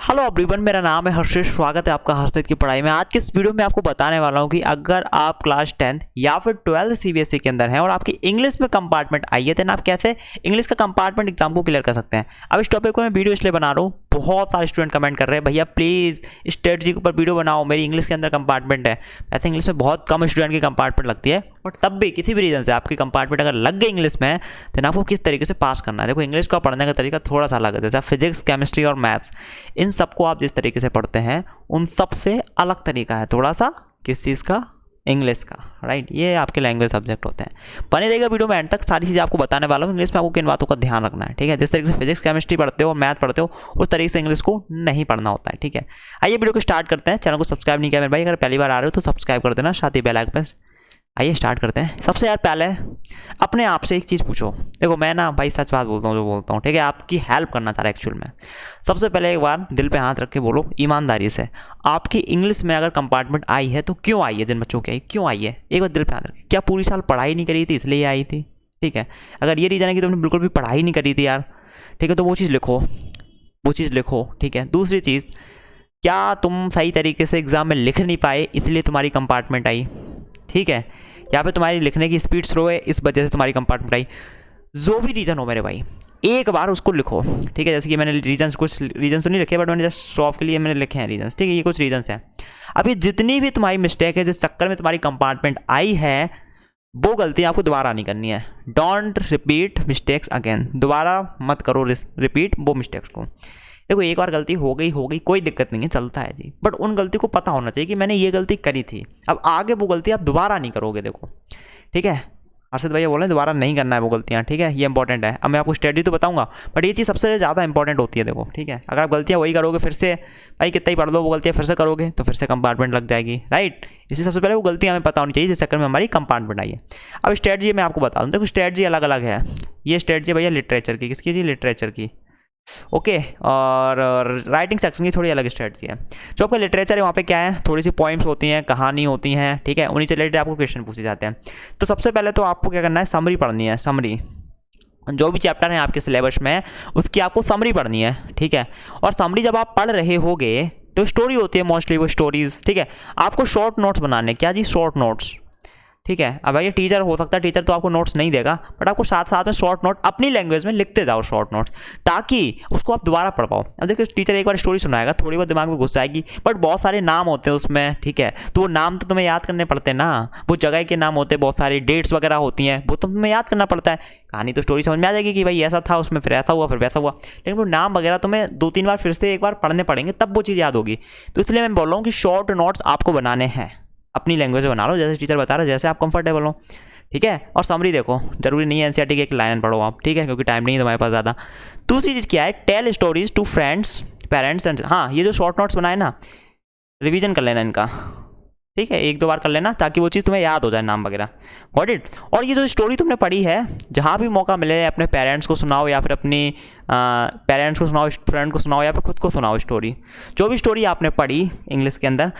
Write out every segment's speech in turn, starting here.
Hello everyone, मेरा नाम है हर्षित। स्वागत है आपका हर्षित की पढ़ाई में। आज के इस वीडियो में आपको बताने वाला हूं कि अगर आप क्लास 10th या फिर 12th सीबीएसई के अंदर हैं और आपकी इंग्लिश में कंपार्टमेंट आई है, तो आप कैसे इंग्लिश का कंपार्टमेंट एग्जाम को क्लियर कर सकते हैं। अब इस टॉपिक को मैं वीडियो इसलिए बना रहा हूँ, बहुत सारे स्टूडेंट कमेंट कर रहे हैं, भैया प्लीज़ स्ट्रेटजी के ऊपर वीडियो बनाओ, मेरी इंग्लिश के अंदर कंपार्टमेंट है। ऐसे इंग्लिश में बहुत कम स्टूडेंट की कंपार्टमेंट लगती है, और तब भी किसी भी रीज़न से आपकी कंपार्टमेंट अगर लग गई इंग्लिश में, तो आपको किस तरीके से पास करना है। देखो, इंग्लिश का पढ़ने का तरीका थोड़ा सा अलग है। जैसे फिजिक्स, केमिस्ट्री और मैथ्स, इन सबको आप जिस तरीके से पढ़ते हैं उन सबसे अलग तरीका है थोड़ा सा, किस चीज़ का, इंग्लिश का, राइट। ये आपके लैंग्वेज सब्जेक्ट होते हैं। बने रहेगा वीडियो में एंड तक, सारी चीज़ें आपको बताने वाला हूँ। इंग्लिश में आपको किन बातों का ध्यान रखना है, ठीक है। जिस तरीके से फिजिक्स, केमिस्ट्री पढ़ते हो, मैथ पढ़ते हो, उस तरीके से इंग्लिश को नहीं पढ़ना होता है, ठीक है। आइए वीडियो को स्टार्ट करते हैं। चैनल को सब्सक्राइब नहीं किया मेरे भाई, अगर पहली बार आ रहे हो तो सब्सक्राइब कर देना, साथ ही बेल आइकन पर। आइए स्टार्ट करते हैं। सबसे यार पहले अपने आप से एक चीज़ पूछो। देखो, मैं ना भाई सच बात बोलता हूँ जो बोलता हूँ, ठीक है। आपकी हेल्प करना चाह रहा है एक्चुअल में। सबसे पहले एक बार दिल पे हाथ रख के बोलो ईमानदारी से, आपकी इंग्लिश में अगर कंपार्टमेंट आई है तो क्यों आई है। जिन बच्चों की आई क्यों आई है, एक बार दिल पे हाथ रख। क्या पूरी साल पढ़ाई नहीं करी थी इसलिए आई थी, ठीक है। अगर ये रीज़न है कि तुमने बिल्कुल भी पढ़ाई नहीं करी थी यार, ठीक है, तो वो चीज़ लिखो, ठीक है। दूसरी चीज़, क्या तुम सही तरीके से एग्ज़ाम में लिख नहीं पाए इसलिए तुम्हारी कंपार्टमेंट आई, ठीक है। या फिर तुम्हारी लिखने की स्पीड स्लो है, इस वजह से तुम्हारी कंपार्टमेंट आई। जो भी रीज़न हो मेरे भाई, एक बार उसको लिखो, ठीक है। जैसे कि मैंने कुछ रीजन्स तो नहीं रखे, बट मैंने जस्ट शो ऑफ के लिए मैंने लिखे हैं रीजन्स, ठीक है। ये कुछ रीजन्स हैं। अभी जितनी भी तुम्हारी मिस्टेक है, जिस चक्कर में तुम्हारी कंपार्टमेंट आई है, वो गलती आपको दोबारा नहीं करनी है। Don't repeat mistakes again. दोबारा मत करो रिपीट वो मिस्टेक्स को। देखो, एक बार गलती हो गई, कोई दिक्कत नहीं है, चलता है जी। बट उन गलती को पता होना चाहिए कि मैंने ये गलती करी थी, अब आगे वो गलती आप दोबारा नहीं करोगे। देखो, ठीक है, हर्षित भैया बोल रहे हैं दोबारा नहीं करना है वो गलतियाँ, ठीक है। ये इंपॉर्टेंट है। अब मैं आपको स्ट्रेटजी तो बताऊंगा, बट ये चीज़ सबसे ज़्यादा इंपॉर्टेंट होती है। देखो, ठीक है, अगर आप गलतियाँ वही करोगे, फिर से भाई कितना ही पढ़ लो, वो गलतियाँ फिर से करोगे तो फिर से कंपार्टमेंट लग जाएगी, राइट। इसी सबसे पहले वो गलतियाँ हमें पता होनी चाहिए, जिस चक्कर में हमारी कंपार्टमेंट आई है। अब स्ट्रेटजी मैं आपको बता दूँ। देखो, स्ट्रेटजी अलग अलग है। ये स्ट्रेटजी भैया लिटरेचर की, किसकी जी, लिटरेचर की, ओके। और राइटिंग सेक्शन की थोड़ी अलग स्ट्रेटजी है। जो आपका लिटरेचर है, वहाँ पे क्या है, थोड़ी सी पॉइंट्स होती हैं, कहानी होती हैं, ठीक है। उन्हीं से रिलेटेड आपको क्वेश्चन पूछे जाते हैं। तो सबसे पहले तो आपको क्या करना है, समरी पढ़नी है। समरी, जो भी चैप्टर है आपके सिलेबस में, उसकी आपको समरी पढ़नी है, ठीक है। और समरी जब आप पढ़ रहे होगे तो स्टोरी होती है मोस्टली, वो स्टोरीज, ठीक है। आपको शॉर्ट नोट्स बनाने, क्या जी, शॉर्ट नोट्स, ठीक है। अब भाई ये टीचर हो सकता है, टीचर तो आपको नोट्स नहीं देगा, बट आपको साथ साथ में शॉर्ट नोट अपनी लैंग्वेज में लिखते जाओ, शॉर्ट नोट्स, ताकि उसको आप दोबारा पढ़ पाओ। अब देखो, टीचर एक बार स्टोरी सुनाएगा, थोड़ी बहुत दिमाग में घुस जाएगी, बट बहुत सारे नाम होते हैं उसमें, ठीक है। तो वो नाम तो तुम्हें याद करने पड़ते हैं ना, वो जगह के नाम होते हैं, बहुत सारी डेट्स वगैरह होती हैं, वो तो तुम्हें याद करना पड़ता है। कहानी तो स्टोरी समझ में आ जाएगी कि भाई ऐसा था उसमें, फिर ऐसा हुआ, फिर वैसा हुआ, लेकिन वो नाम वगैरह तुम्हें 2-3 बार फिर से एक बार पढ़ने पड़ेंगे, तब वो चीज़ याद होगी। तो इसलिए मैं बोल रहा हूँ कि शॉर्ट नोट्स आपको बनाने हैं, अपनी लैंग्वेज में बना लो, जैसे टीचर बता रहे, जैसे आप कंफर्टेबल हो, ठीक है। और समरी देखो, जरूरी नहीं है एनसीईआरटी की एक लाइन पढ़ो आप, ठीक है, क्योंकि टाइम नहीं है तुम्हारे पास ज़्यादा। दूसरी चीज़ क्या है, tell stories to friends, parents and, हाँ, ये जो शॉर्ट नोट्स बनाए ना, रिवीजन कर लेना इनका, ठीक है, 1-2 बार कर लेना, ताकि वो चीज़ तुम्हें याद हो जाए, नाम वगैरह, गॉट इट। और ये जो स्टोरी तुमने पढ़ी है, जहाँ भी मौका मिले अपने पेरेंट्स को सुनाओ, या फिर अपनी पेरेंट्स को सुनाओ, फ्रेंड को सुनाओ, या फिर खुद को सुनाओ स्टोरी। जो भी स्टोरी आपने पढ़ी इंग्लिश के अंदर,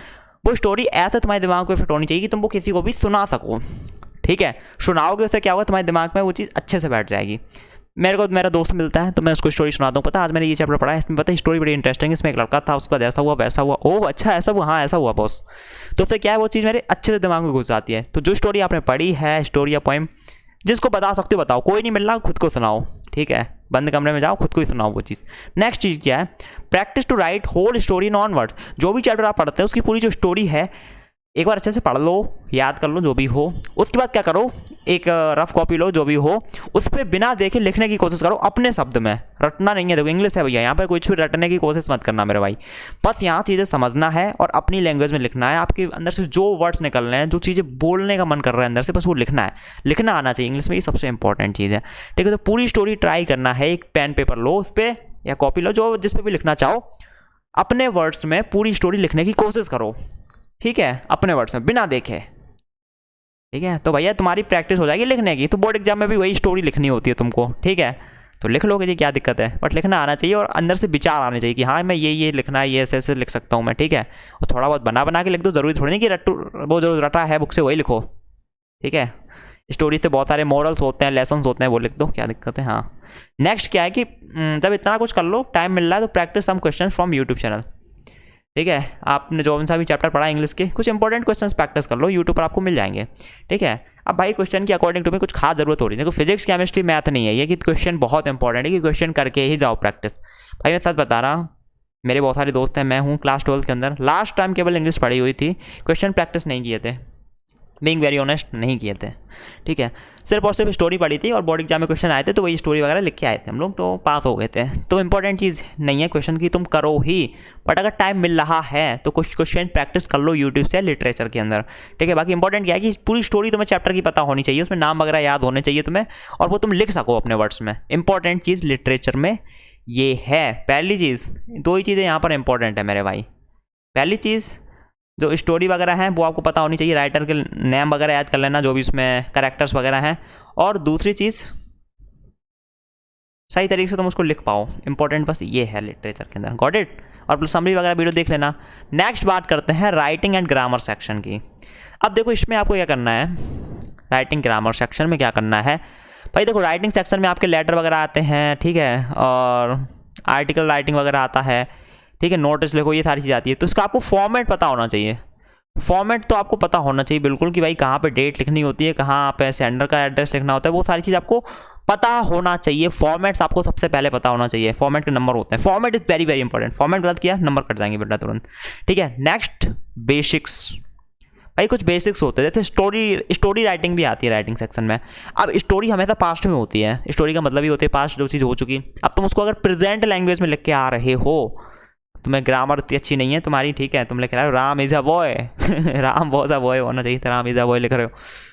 वो स्टोरी ऐसे तुम्हारे दिमाग में फिट होनी चाहिए कि तुम वो किसी को भी सुना सको, ठीक है। सुनाओगे उससे क्या होगा, तुम्हारे दिमाग में वो चीज़ अच्छे से बैठ जाएगी। मेरे को मेरा दोस्त मिलता है तो मैं उसको स्टोरी सुनाता हूँ, पता आज मैंने ये चैप्टर पढ़ा है, इसमें पता है स्टोरी बड़ी इंटरेस्टिंग है, इसमें एक लड़का था, उसका ऐसा हुआ वैसा हुआ, ओह अच्छा ऐसा हुआ, हाँ ऐसा हुआ बॉस। तो उससे क्या है, वो चीज़ मेरे अच्छे से दिमाग में घुस जाती है। तो जो स्टोरी आपने पढ़ी है, स्टोरी या पोएम, जिसको बता सकते हो बताओ, कोई नहीं मिल रहा, खुद को सुनाओ, ठीक है। बंद कमरे में जाओ, खुद को ही सुनाओ वो चीज़। नेक्स्ट चीज़ क्या है, practice to write whole story in one word. जो भी चैप्टर आप पढ़ते हैं उसकी पूरी जो स्टोरी है, एक बार अच्छे से पढ़ लो, याद कर लो जो भी हो। उसके बाद क्या करो, एक रफ कॉपी लो, जो भी हो, उस पर बिना देखे लिखने की कोशिश करो, अपने शब्द में, रटना नहीं है। देखो, इंग्लिश है भैया, यहाँ पर कुछ भी रटने की कोशिश मत करना मेरे भाई, बस यहाँ चीज़ें समझना है और अपनी लैंग्वेज में लिखना है। आपके अंदर से जो वर्ड्स निकल रहे हैं, जो चीज़ें बोलने का मन कर रहा है अंदर से, बस वो लिखना है, लिखना आना चाहिए इंग्लिश में, ये सबसे इंपॉर्टेंट चीज़ है, ठीक है। तो पूरी स्टोरी ट्राई करना है, एक पेन पेपर लो, उस पर या कॉपी लो, जो जिस पर भी लिखना चाहो, अपने वर्ड्स में पूरी स्टोरी लिखने की कोशिश करो, ठीक है, अपने वर्ड्स में बिना देखे, ठीक है। तो भैया तुम्हारी प्रैक्टिस हो जाएगी लिखने की। तो बोर्ड एग्जाम में भी वही स्टोरी लिखनी होती है तुमको, ठीक है। तो लिख लोगे जी, क्या दिक्कत है, बट लिखना आना चाहिए और अंदर से विचार आने चाहिए कि हाँ मैं ये लिखना है, ये ऐसे लिख सकता हूँ मैं, ठीक है। और थोड़ा बहुत बना के लिख दो, जरूरी थोड़ी नहीं कि वो जो रटा है बुक से वही लिखो, ठीक है। स्टोरी से बहुत सारे मॉरल्स होते हैं, लेसन्स होते हैं, वो लिख दो, क्या दिक्कत है। हाँ, नेक्स्ट क्या है कि जब इतना कुछ कर लो, टाइम मिल रहा है तो practice some question from YouTube channel. ठीक है, आपने जो सा भी चैप्टर पढ़ा इंग्लिश के, कुछ इंपॉर्टेंट क्वेश्चंस प्रैक्टिस कर लो, यूट्यूब पर आपको मिल जाएंगे। ठीक है, अब भाई क्वेश्चन की अकॉर्डिंग टू में कुछ खास जरूरत हो रही है। देखो फिजिक्स केमिस्ट्री मैथ नहीं है ये कि क्वेश्चन बहुत इंपॉर्टेंट है कि क्वेश्चन करके ही जाओ प्रैक्टिस। भाई मैं सच बता रहा हूँ, मेरे बहुत सारे दोस्त हैं, मैं हूँ क्लास 12 के अंदर, लास्ट टाइम केवल इंग्लिश पढ़ी हुई थी, क्वेश्चन प्रैक्टिस नहीं किए थे, बीइंग वेरी ऑनेस्ट नहीं किए थे। ठीक है, सिर्फ और सिर्फ स्टोरी पढ़ी थी और बोर्ड एग्जाम में क्वेश्चन आए थे तो वही स्टोरी वगैरह लिख के आए थे हम लोग, तो पास हो गए थे। तो इंपॉर्टेंट चीज़ नहीं है क्वेश्चन की, तुम करो ही, बट अगर टाइम मिल रहा है तो कुछ क्वेश्चन प्रैक्टिस कर लो यूट्यूब से लिटरेचर के अंदर। ठीक है, बाकी इंपॉर्टेंट क्या है कि पूरी स्टोरी तुम्हें चैप्टर की पता होनी चाहिए, उसमें नाम वगैरह याद होने चाहिए तुम्हें, और वो तुम लिख सको अपने वर्ड्स में। इंपॉर्टेंट चीज़ लिटरेचर में ये है। पहली चीज़, दो ही चीज़ें यहाँ पर इंपॉर्टेंट है मेरे भाई। पहली चीज़ जो स्टोरी वगैरह है वो आपको पता होनी चाहिए, राइटर के नेम वगैरह याद कर लेना जो भी उसमें कैरेक्टर्स वगैरह हैं, और दूसरी चीज़ सही तरीके से तुम उसको लिख पाओ, इंपॉर्टेंट बस ये है लिटरेचर के अंदर। Got it? और समरी वगैरह वीडियो देख लेना। नेक्स्ट बात करते हैं राइटिंग एंड ग्रामर सेक्शन की। अब देखो इसमें आपको क्या करना है, राइटिंग ग्रामर सेक्शन में क्या करना है भाई। देखो राइटिंग सेक्शन में आपके लेटर वगैरह आते हैं, ठीक है, और आर्टिकल राइटिंग वगैरह आता है, ठीक है, नोटिस लिखो, ये सारी चीज़ आती है। तो इसका आपको फॉर्मेट पता होना चाहिए। फॉर्मेट तो आपको पता होना चाहिए बिल्कुल कि भाई कहाँ पे डेट लिखनी होती है, कहाँ पे सेंडर का एड्रेस लिखना होता है, वो सारी चीज़ आपको पता होना चाहिए। फॉर्मेट्स आपको सबसे पहले पता होना चाहिए, फॉर्मेट के नंबर होते हैं। Format is very very important, format गलत किया नंबर कट जाएंगे बेटा तुरंत। ठीक है, नेक्स्ट बेसिक्स। भाई कुछ बेसिक्स होते हैं, जैसे स्टोरी राइटिंग भी आती है राइटिंग सेक्शन में। अब स्टोरी हमेशा पास्ट में होती है, स्टोरी का मतलब ही होती है पास्ट जो चीज़ हो चुकी। अब तुम उसको अगर प्रेजेंट लैंग्वेज में लिख के आ रहे हो, तुम्हें ग्रामर इतनी अच्छी नहीं है तुम्हारी, ठीक है, तुम लिख रहे हो Ram is a boy Ram was a boy होना चाहिए था, राम इज़ अ बॉय लिख रहे हो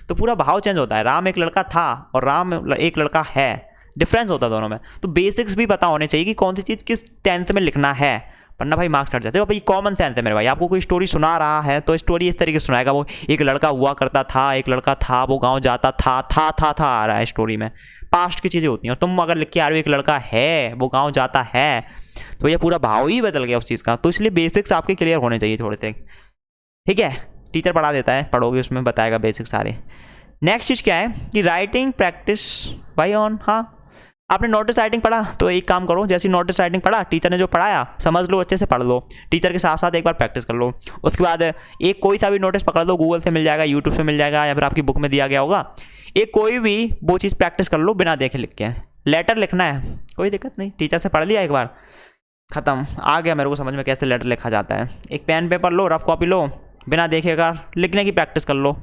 तो पूरा भाव चेंज होता है। राम एक लड़का था और राम एक लड़का है, डिफरेंस होता है दोनों में। तो बेसिक्स भी पता होने चाहिए कि कौन सी चीज़ किस टेंस में लिखना है, वरना भाई मार्क्स कट जाते हो। भाई कॉमन सेंस है मेरे भाई, आपको कोई स्टोरी सुना रहा है तो स्टोरी इस तरीके से सुनाएगा, वो एक लड़का हुआ करता था, एक लड़का था, वो गांव जाता था आ रहा है स्टोरी में, पास्ट की चीज़ें होती हैं। और तुम अगर लिख के आ रहे हो एक लड़का है वो गांव जाता है, तो ये पूरा भाव ही बदल गया उस चीज़ का। तो इसलिए बेसिक्स आपके क्लियर होने चाहिए थोड़े से, ठीक है। टीचर पढ़ा देता है, पढ़ोगे उसमें बताएगा बेसिक्स सारे। नेक्स्ट चीज़ क्या है कि राइटिंग प्रैक्टिस भाई ऑन। हाँ, आपने नोटिस राइटिंग पढ़ा तो एक काम करो, जैसी नोटिस राइटिंग पढ़ा, टीचर ने जो पढ़ाया समझ लो, अच्छे से पढ़ लो, टीचर के साथ साथ एक बार प्रैक्टिस कर लो। उसके बाद एक कोई सा भी नोटिस पकड़ लो, गूगल से मिल जाएगा, यूट्यूब से मिल जाएगा, या फिर आपकी बुक में दिया गया होगा, एक कोई भी वो चीज़ प्रैक्टिस कर लो बिना देखे लिख के। लेटर लिखना है कोई दिक्कत नहीं, टीचर से पढ़ लिया एक बार, ख़त्म, आ गया मेरे को समझ में कैसे लेटर लिखा जाता है। एक पेन पेपर लो, रफ कॉपी लो, बिना देखेगा लिखने की प्रैक्टिस कर लो,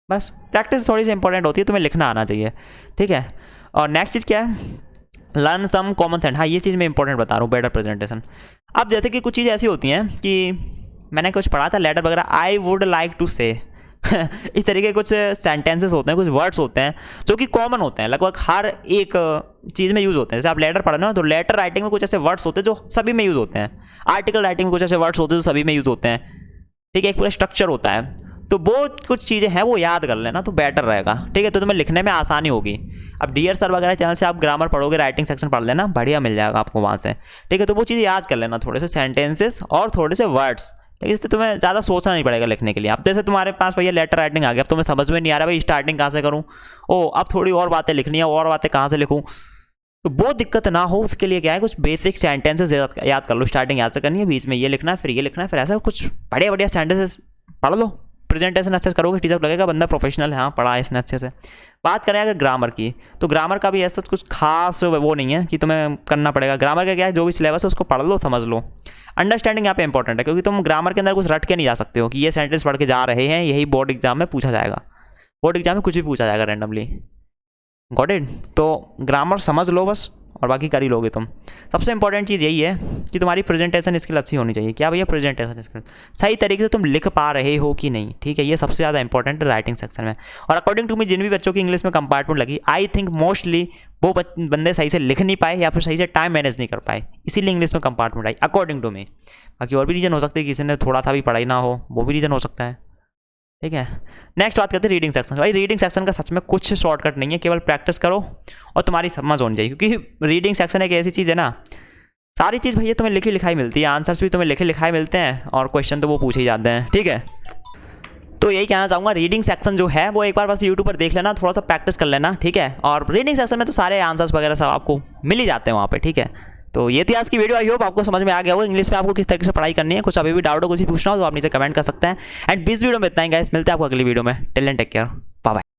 बस। प्रैक्टिस थोड़ी सी इंपॉर्टेंट होती है, तुम्हें लिखना आना चाहिए, ठीक है। और नेक्स्ट चीज़ क्या है, लर्न सम कॉमन सेंस। हाँ, ये चीज़ मैं इंपॉर्टेंट बता रहा हूँ, बेटर प्रेजेंटेशन। अब जैसे कि कुछ चीज़ ऐसी होती हैं कि मैंने कुछ पढ़ा था लेटर वगैरह, आई वुड लाइक टू से इस तरीके के कुछ सेंटेंसेस होते हैं, कुछ वर्ड्स होते हैं जो कि कॉमन होते हैं, लगभग हर एक चीज़ में यूज़ होते हैं। जैसे आप लेटर पढ़ रहे हो तो लेटर राइटिंग में कुछ ऐसे वर्ड्स होते हैं जो सभी में यूज़ होते हैं, आर्टिकल राइटिंग में कुछ ऐसे वर्ड्स होते हैं जो सभी में यूज़ होते हैं, ठीक है, एक पूरा स्ट्रक्चर होता है। तो वो कुछ चीज़ें हैं वो याद कर लेना तो बेटर रहेगा, ठीक है, तो तुम्हें लिखने में आसानी होगी। अब डियर सर वगैरह चैनल से आप ग्रामर पढ़ोगे, राइटिंग सेक्शन पढ़ लेना, बढ़िया मिल जाएगा आपको वहाँ से, ठीक है। तो वो चीज़ें याद कर लेना, थोड़े से सेंटेंसेस और थोड़े से वर्ड्स, ठीक है, इससे तुम्हें ज़्यादा सोचना नहीं पड़ेगा लिखने के लिए। अब जैसे तुम्हारे पास भैया लेटर राइटिंग आ गया, अब तुम्हें समझ में नहीं आ रहा भाई स्टार्टिंग कहाँ से करूँ, अब थोड़ी और बातें लिखनी है, और बातें कहाँ से लिखूँ, तो वो दिक्कत ना हो उसके लिए क्या है, कुछ बेसिक सेंटेंसेस याद कर लो। स्टार्टिंग याद से करनी है, बीच में ये लिखना है, फिर ये लिखना है, फिर ऐसा कुछ बढ़िया बढ़िया सेंटेंसेस पढ़ लो। प्रेजेंटेशन अच्छे से करोगे, टीचर को लगेगा बंदा प्रोफेशनल है, हाँ पढ़ा है इसने अच्छे से। बात करें अगर ग्रामर की, तो ग्रामर का भी ऐसा कुछ खास वो नहीं है कि तुम्हें करना पड़ेगा। ग्रामर का क्या है, जो भी सिलेबस है उसको पढ़ लो, समझ लो। अंडरस्टैंडिंग यहाँ पे इंपॉर्टेंट है, क्योंकि तुम ग्रामर के अंदर कुछ रट के नहीं जा सकते हो कि ये सेंटेंस पढ़ के जा रहे हैं, यही बोर्ड एग्जाम में पूछा जाएगा। बोर्ड एग्जाम में कुछ भी पूछा जाएगा रैंडमली, गॉट इट। तो ग्रामर समझ लो बस, और बाकी कर ही लोगे तुम। सबसे इंपॉर्टेंट चीज़ यही है कि तुम्हारी प्रेजेंटेशन स्किल अच्छी होनी चाहिए। क्या भैया, प्रेजेंटेशन स्किल सही तरीके से तुम लिख पा रहे हो कि नहीं, ठीक है, ये सबसे ज़्यादा इंपॉर्टेंट है राइटिंग सेक्शन में। और अकॉर्डिंग टू मी जिन भी बच्चों की इंग्लिश में कंपार्टमेंट लगी, आई थिंक मोस्टली वो बंदे सही से लिख नहीं पाए या फिर सही से टाइम मैनेज नहीं कर पाए, इसीलिए इंग्लिश में कंपार्टमेंट आई, अकॉर्डिंग टू मी। बाकी और भी रीज़न हो सकते हैं, किसी ने थोड़ा सा भी पढ़ाई ना हो, वो भी रीज़न हो सकता है, ठीक है। नेक्स्ट बात करते हैं रीडिंग सेक्शन। भाई रीडिंग सेक्शन का सच में कुछ शॉर्टकट नहीं है, केवल प्रैक्टिस करो और तुम्हारी समझ होनी चाहिए, क्योंकि रीडिंग सेक्शन एक ऐसी चीज़ है ना, सारी चीज़ भैया तुम्हें लिखी लिखाई मिलती है, आंसर्स भी तुम्हें लिखे लिखाई मिलते हैं और क्वेश्चन तो वो पूछे ही जाते हैं, ठीक है। तो यही कहना चाहूँगा, रीडिंग सेक्शन जो है वो एक बार बस यूट्यूब पर देख लेना, थोड़ा सा प्रैक्टिस कर लेना, ठीक है। और रीडिंग सेक्शन में तो सारे आंसर्स वगैरह सब आपको मिल ही जाते हैं वहाँ पे, ठीक है। तो ये थी आज की वीडियो। आई होप आपको समझ में आ गया हो इंग्लिश में आपको किस तरीके से पढ़ाई करनी है। कुछ अभी भी डाउट हो, कुछ भी पूछना हो तो आप नीचे कमेंट कर सकते हैं। एंड 20 वीडियो में इतना ही गाइस, मिलते हैं आपको अगली वीडियो में। Till then take care.